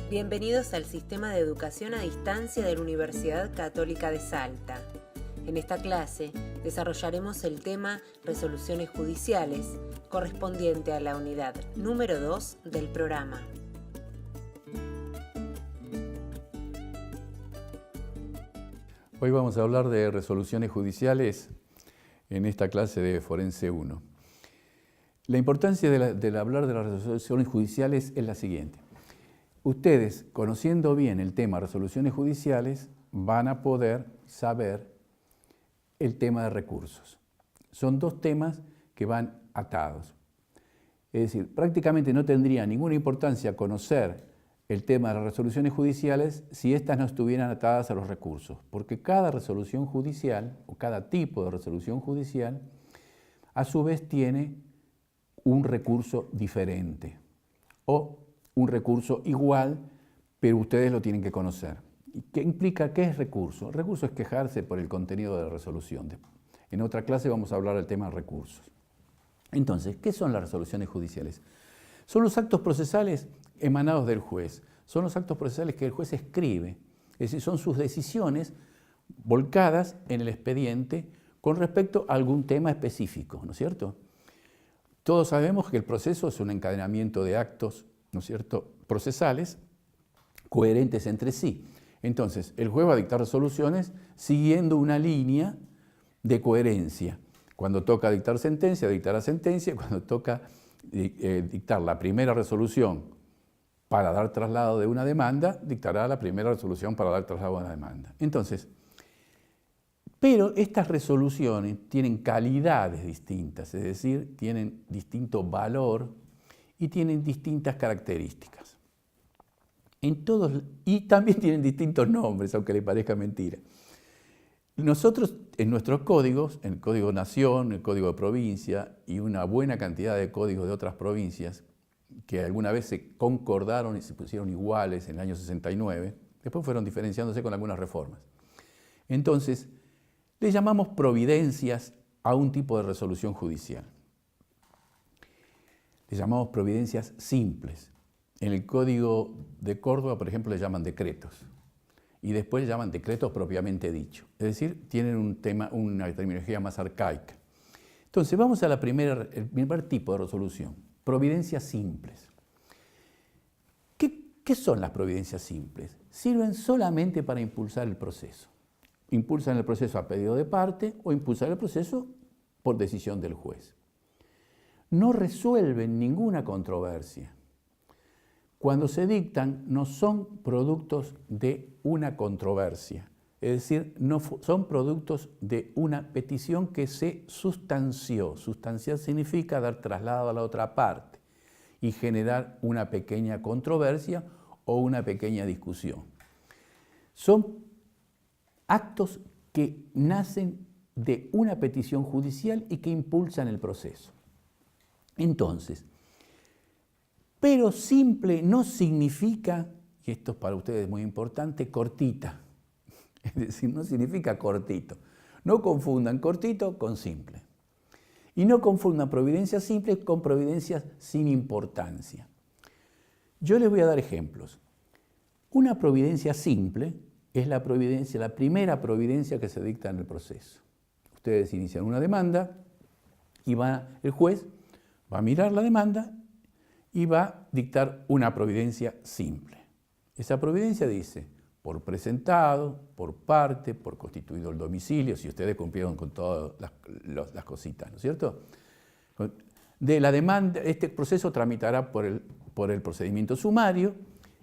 Bienvenidos al Sistema de Educación a Distancia de la Universidad Católica de Salta. En esta clase desarrollaremos el tema Resoluciones Judiciales, correspondiente a la unidad número 2 del programa. Hoy vamos a hablar de resoluciones judiciales en esta clase de Forense 1. La importancia de hablar de las resoluciones judiciales es la siguiente. Ustedes, conociendo bien el tema resoluciones judiciales, van a poder saber el tema de recursos. Son dos temas que van atados. Es decir, prácticamente no tendría ninguna importancia conocer el tema de las resoluciones judiciales si éstas no estuvieran atadas a los recursos, porque cada resolución judicial o cada tipo de resolución judicial a su vez tiene un recurso diferente o un recurso igual, pero ustedes lo tienen que conocer. ¿Qué implica? ¿Qué es recurso? Recurso es quejarse por el contenido de la resolución. En otra clase vamos a hablar del tema de recursos. Entonces, ¿qué son las resoluciones judiciales? Son los actos procesales emanados del juez. Son los actos procesales que el juez escribe. Es decir, son sus decisiones volcadas en el expediente con respecto a algún tema específico, ¿no es cierto? Todos sabemos que el proceso es un encadenamiento de actos, ¿no es cierto?, procesales coherentes entre sí. Entonces, el juez va a dictar resoluciones siguiendo una línea de coherencia. Cuando toca dictar sentencia, dictará sentencia. Cuando toca dictar la primera resolución para dar traslado de una demanda, dictará la primera resolución para dar traslado a una demanda. Entonces, pero estas resoluciones tienen calidades distintas, es decir, tienen distinto valor y tienen distintas características. Y también tienen distintos nombres, aunque le parezca mentira. Nosotros, en nuestros códigos, en el Código Nación, el Código de Provincia y una buena cantidad de códigos de otras provincias, que alguna vez se concordaron y se pusieron iguales en el año 69, después fueron diferenciándose con algunas reformas. Entonces, le llamamos providencias a un tipo de resolución judicial. Le llamamos providencias simples. En el Código de Córdoba, por ejemplo, le llaman decretos. Y después le llaman decretos propiamente dicho. Es decir, tienen una terminología más arcaica. Entonces, vamos a el primer tipo de resolución, providencias simples. ¿Qué son las providencias simples? Sirven solamente para impulsar el proceso. Impulsan el proceso a pedido de parte o impulsan el proceso por decisión del juez. No resuelven ninguna controversia. Cuando se dictan, no son productos de una controversia, es decir, no son productos de una petición que se sustanció. Sustanciar significa dar traslado a la otra parte y generar una pequeña controversia o una pequeña discusión. Son actos que nacen de una petición judicial y que impulsan el proceso. Entonces, pero simple no significa, y esto es para ustedes muy importante, cortita. Es decir, no significa cortito. No confundan cortito con simple. Y no confundan providencias simples con providencias sin importancia. Yo les voy a dar ejemplos. Una providencia simple es la primera providencia que se dicta en el proceso. Ustedes inician una demanda y el juez va a mirar la demanda y va a dictar una providencia simple. Esa providencia dice, por presentado, por parte, por constituido el domicilio, si ustedes cumplieron con todas las cositas, ¿no es cierto? De la demanda, este proceso tramitará por el procedimiento sumario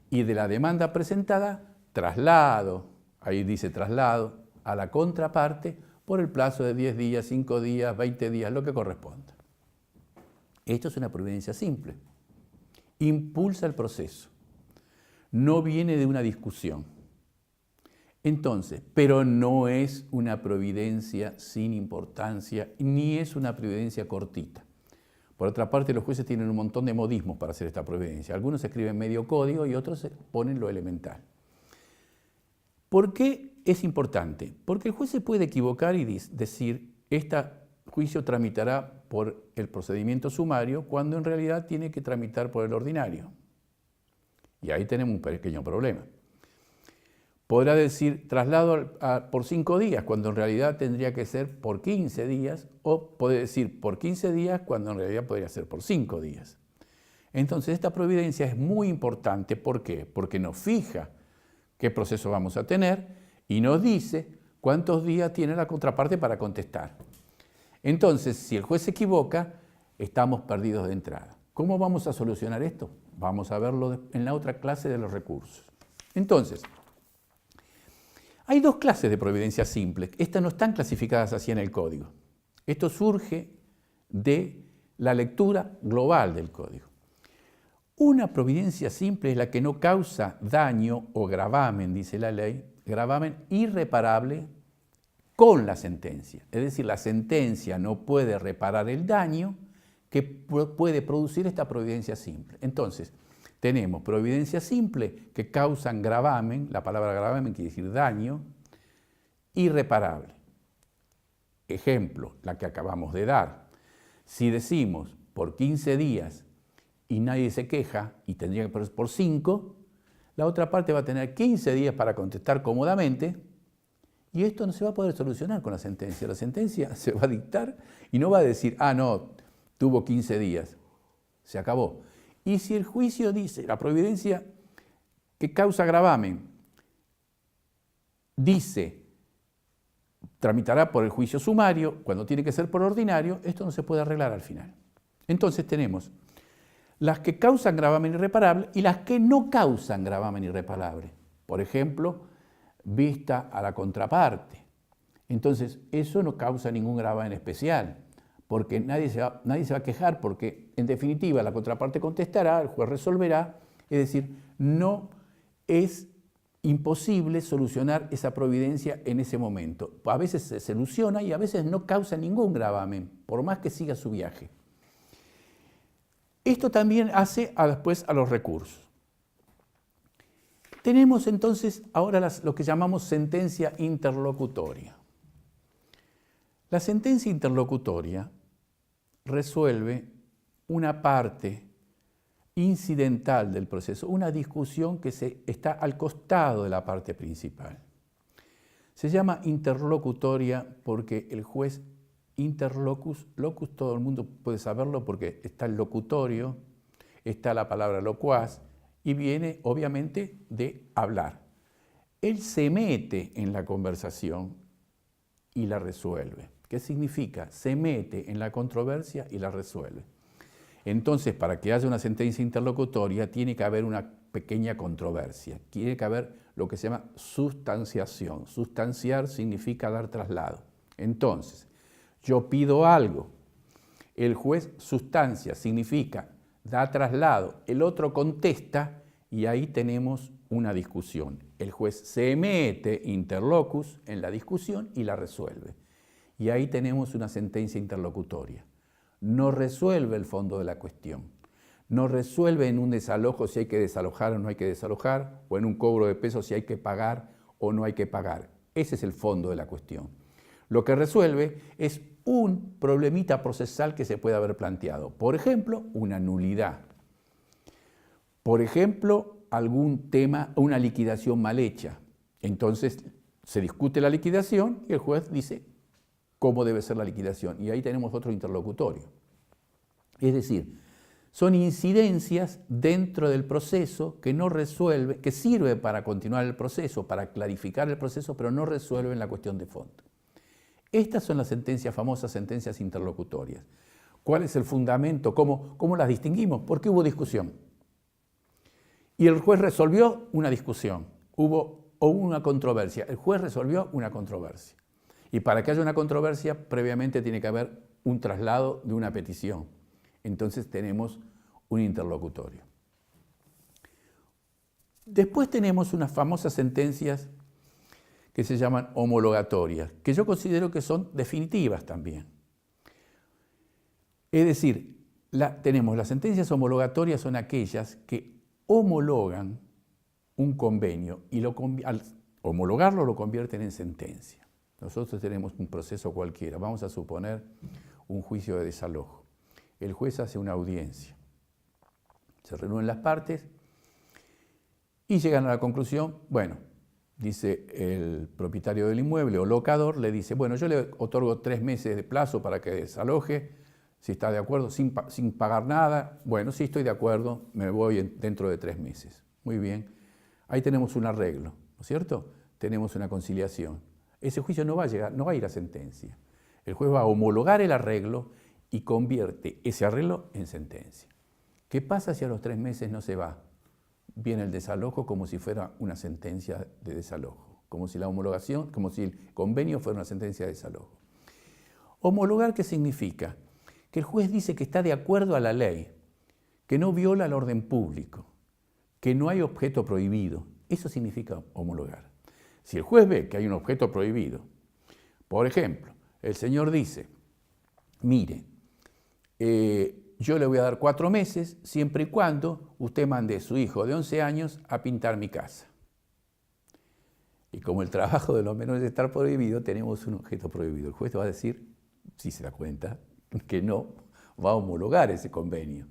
y de la demanda presentada, traslado, ahí dice traslado, a la contraparte por el plazo de 10 días, 5 días, 20 días, lo que corresponda. Esto es una providencia simple. Impulsa el proceso. No viene de una discusión. Entonces, pero no es una providencia sin importancia, ni es una providencia cortita. Por otra parte, los jueces tienen un montón de modismos para hacer esta providencia. Algunos escriben medio código y otros ponen lo elemental. ¿Por qué es importante? Porque el juez se puede equivocar y decir, este juicio tramitará por el procedimiento sumario cuando en realidad tiene que tramitar por el ordinario. Y ahí tenemos un pequeño problema. Podrá decir traslado por 5 días cuando en realidad tendría que ser por 15 días, o puede decir por 15 días cuando en realidad podría ser por 5 días. Entonces esta providencia es muy importante. ¿Por qué? Porque nos fija qué proceso vamos a tener y nos dice cuántos días tiene la contraparte para contestar. Entonces, si el juez se equivoca, estamos perdidos de entrada. ¿Cómo vamos a solucionar esto? Vamos a verlo en la otra clase de los recursos. Entonces, hay 2 clases de providencia simple. Estas no están clasificadas así en el código. Esto surge de la lectura global del código. Una providencia simple es la que no causa daño o gravamen, dice la ley, gravamen irreparable con la sentencia. Es decir, la sentencia no puede reparar el daño que puede producir esta providencia simple. Entonces, tenemos providencia simple que causan gravamen, la palabra gravamen quiere decir daño, irreparable. Ejemplo, la que acabamos de dar. Si decimos por 15 días y nadie se queja y tendría que poner por 5, la otra parte va a tener 15 días para contestar cómodamente y esto no se va a poder solucionar con la sentencia. La sentencia se va a dictar y no va a decir, ah, no, tuvo 15 días, se acabó. Y si el juicio dice, la providencia que causa gravamen, dice, tramitará por el juicio sumario, cuando tiene que ser por ordinario, esto no se puede arreglar al final. Entonces tenemos las que causan gravamen irreparable y las que no causan gravamen irreparable. Por ejemplo, vista a la contraparte. Entonces, eso no causa ningún gravamen especial, porque nadie se va a quejar, porque en definitiva la contraparte contestará, el juez resolverá, es decir, no es imposible solucionar esa providencia en ese momento. A veces se soluciona y a veces no causa ningún gravamen, por más que siga su viaje. Esto también hace después a los recursos. Tenemos entonces ahora lo que llamamos sentencia interlocutoria. La sentencia interlocutoria resuelve una parte incidental del proceso, una discusión que está al costado de la parte principal. Se llama interlocutoria porque el juez interlocus, locus todo el mundo puede saberlo porque está el locutorio, está la palabra locuaz y viene obviamente de hablar. Él se mete en la conversación y la resuelve. ¿Qué significa? Se mete en la controversia y la resuelve. Entonces, para que haya una sentencia interlocutoria, tiene que haber una pequeña controversia. Tiene que haber lo que se llama sustanciación. Sustanciar significa dar traslado. Entonces, yo pido algo, el juez sustancia, significa da traslado, el otro contesta y ahí tenemos una discusión. El juez se mete interlocus en la discusión y la resuelve. Y ahí tenemos una sentencia interlocutoria. No resuelve el fondo de la cuestión. No resuelve en un desalojo si hay que desalojar o no hay que desalojar, o en un cobro de pesos si hay que pagar o no hay que pagar. Ese es el fondo de la cuestión. Lo que resuelve es un problemita procesal que se puede haber planteado. Por ejemplo, una nulidad. Por ejemplo, algún tema, una liquidación mal hecha. Entonces, se discute la liquidación y el juez dice cómo debe ser la liquidación. Y ahí tenemos otro interlocutorio. Es decir, son incidencias dentro del proceso que no resuelve, que sirve para continuar el proceso, para clarificar el proceso, pero no resuelven la cuestión de fondo. Estas son las sentencias, famosas sentencias interlocutorias. ¿Cuál es el fundamento? ¿Cómo las distinguimos? Porque hubo discusión. Y el juez resolvió una discusión. Hubo una controversia. El juez resolvió una controversia. Y para que haya una controversia, previamente tiene que haber un traslado de una petición. Entonces tenemos un interlocutorio. Después tenemos unas famosas sentencias que se llaman homologatorias, que yo considero que son definitivas también. Es decir, tenemos las sentencias homologatorias, son aquellas que homologan un convenio y al homologarlo lo convierten en sentencia. Nosotros tenemos un proceso cualquiera, vamos a suponer un juicio de desalojo. El juez hace una audiencia. Se reúnen las partes y llegan a la conclusión, bueno, dice el propietario del inmueble o locador, le dice, bueno, yo le otorgo 3 meses de plazo para que desaloje, si está de acuerdo, sin pagar nada. Bueno, sí estoy de acuerdo, me voy dentro de 3 meses. Muy bien, ahí tenemos un arreglo, ¿no es cierto? Tenemos una conciliación. Ese juicio no va a ir a sentencia. El juez va a homologar el arreglo y convierte ese arreglo en sentencia. ¿Qué pasa si a los 3 meses no se va? Viene el desalojo como si fuera una sentencia de desalojo, como si la homologación, como si el convenio fuera una sentencia de desalojo. Homologar, ¿qué significa? Que el juez dice que está de acuerdo a la ley, que no viola el orden público, que no hay objeto prohibido. Eso significa homologar. Si el juez ve que hay un objeto prohibido, por ejemplo, el señor dice, mire, yo le voy a dar 4 meses siempre y cuando usted mande a su hijo de 11 años a pintar mi casa. Y como el trabajo de los menores está prohibido, tenemos un objeto prohibido. El juez va a decir, si se da cuenta, que no va a homologar ese convenio,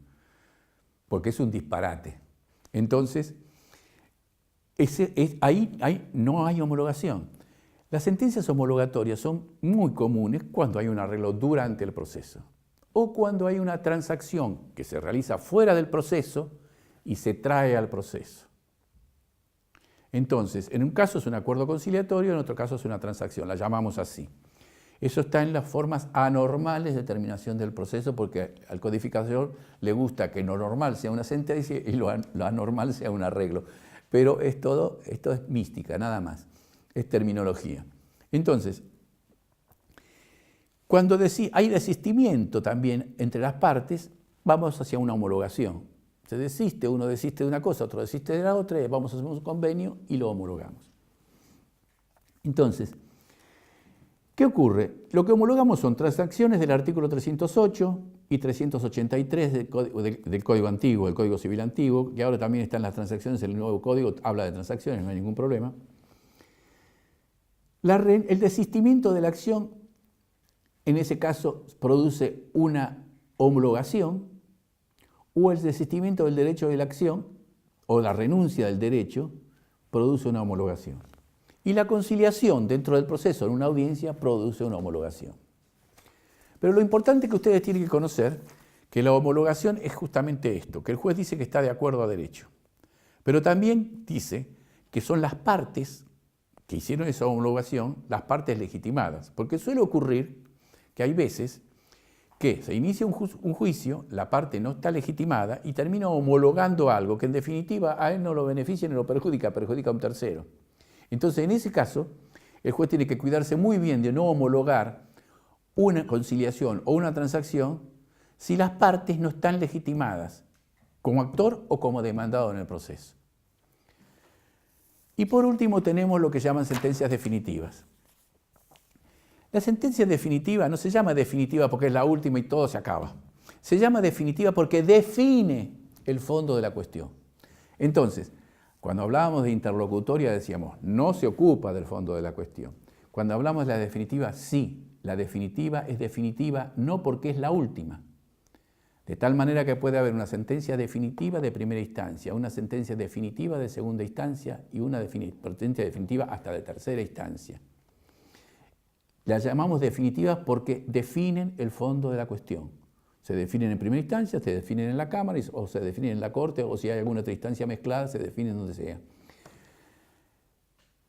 porque es un disparate. Entonces, ahí no hay homologación. Las sentencias homologatorias son muy comunes cuando hay un arreglo durante el proceso o cuando hay una transacción que se realiza fuera del proceso y se trae al proceso. Entonces, en un caso es un acuerdo conciliatorio, en otro caso es una transacción, la llamamos así. Eso está en las formas anormales de terminación del proceso porque al codificador le gusta que lo normal sea una sentencia y lo anormal sea un arreglo. Pero esto es mística, nada más, es terminología. Entonces, cuando hay desistimiento también entre las partes, vamos hacia una homologación. Se desiste, uno desiste de una cosa, otro desiste de la otra, y vamos a hacer un convenio y lo homologamos. Entonces, ¿qué ocurre? Lo que homologamos son transacciones del artículo 308 y 383 del Código Antiguo, del Código Civil Antiguo, que ahora también están las transacciones, el nuevo código habla de transacciones, no hay ningún problema. El desistimiento de la acción, en ese caso, produce una homologación, o el desistimiento del derecho de la acción, o la renuncia del derecho, produce una homologación. Y la conciliación dentro del proceso en una audiencia produce una homologación. Pero lo importante que ustedes tienen que conocer, que la homologación es justamente esto, que el juez dice que está de acuerdo a derecho. Pero también dice que son las partes que hicieron esa homologación, las partes legitimadas. Porque suele ocurrir que hay veces que se inicia un juicio, la parte no está legitimada y termina homologando algo que en definitiva a él no lo beneficia ni lo perjudica, perjudica a un tercero. Entonces, en ese caso, el juez tiene que cuidarse muy bien de no homologar una conciliación o una transacción si las partes no están legitimadas como actor o como demandado en el proceso. Y por último tenemos lo que llaman sentencias definitivas. La sentencia definitiva no se llama definitiva porque es la última y todo se acaba. Se llama definitiva porque define el fondo de la cuestión. Entonces, cuando hablábamos de interlocutoria decíamos, no se ocupa del fondo de la cuestión. Cuando hablamos de la definitiva, sí, la definitiva es definitiva no porque es la última. De tal manera que puede haber una sentencia definitiva de primera instancia, una sentencia definitiva de segunda instancia y una sentencia definitiva hasta de tercera instancia. Las llamamos definitivas porque definen el fondo de la cuestión. Se definen en primera instancia, se definen en la Cámara o se definen en la Corte o si hay alguna otra instancia mezclada, se definen donde sea.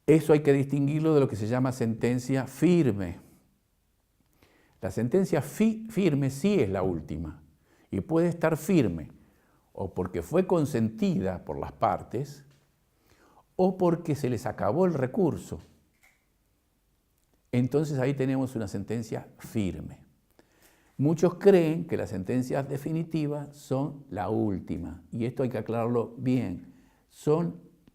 Eso hay que distinguirlo de lo que se llama sentencia firme. La sentencia firme sí es la última y puede estar firme o porque fue consentida por las partes o porque se les acabó el recurso. Entonces ahí tenemos una sentencia firme. Muchos creen que las sentencias definitivas son la última, y esto hay que aclararlo bien.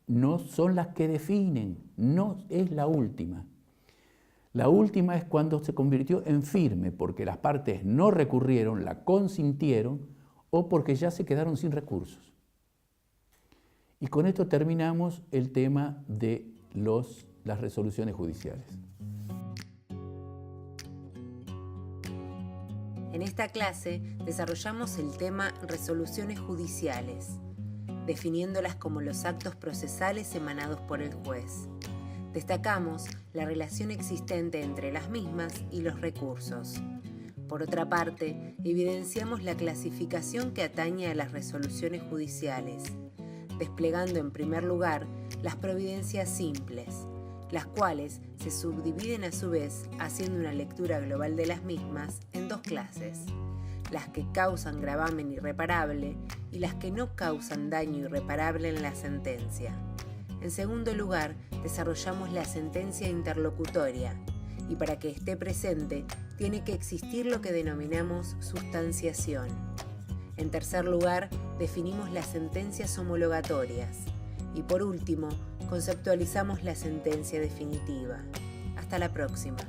No son las que definen, no es la última. La última es cuando se convirtió en firme, porque las partes no recurrieron, la consintieron, o porque ya se quedaron sin recursos. Y con esto terminamos el tema de las resoluciones judiciales. En esta clase desarrollamos el tema resoluciones judiciales, definiéndolas como los actos procesales emanados por el juez. Destacamos la relación existente entre las mismas y los recursos. Por otra parte, evidenciamos la clasificación que atañe a las resoluciones judiciales, desplegando en primer lugar las providencias simples, las cuales se subdividen a su vez haciendo una lectura global de las mismas en dos clases: las que causan gravamen irreparable y las que no causan daño irreparable en la sentencia. En segundo lugar, desarrollamos la sentencia interlocutoria, y para que esté presente, tiene que existir lo que denominamos sustanciación. En tercer lugar, definimos las sentencias homologatorias. Y por último, conceptualizamos la sentencia definitiva. Hasta la próxima.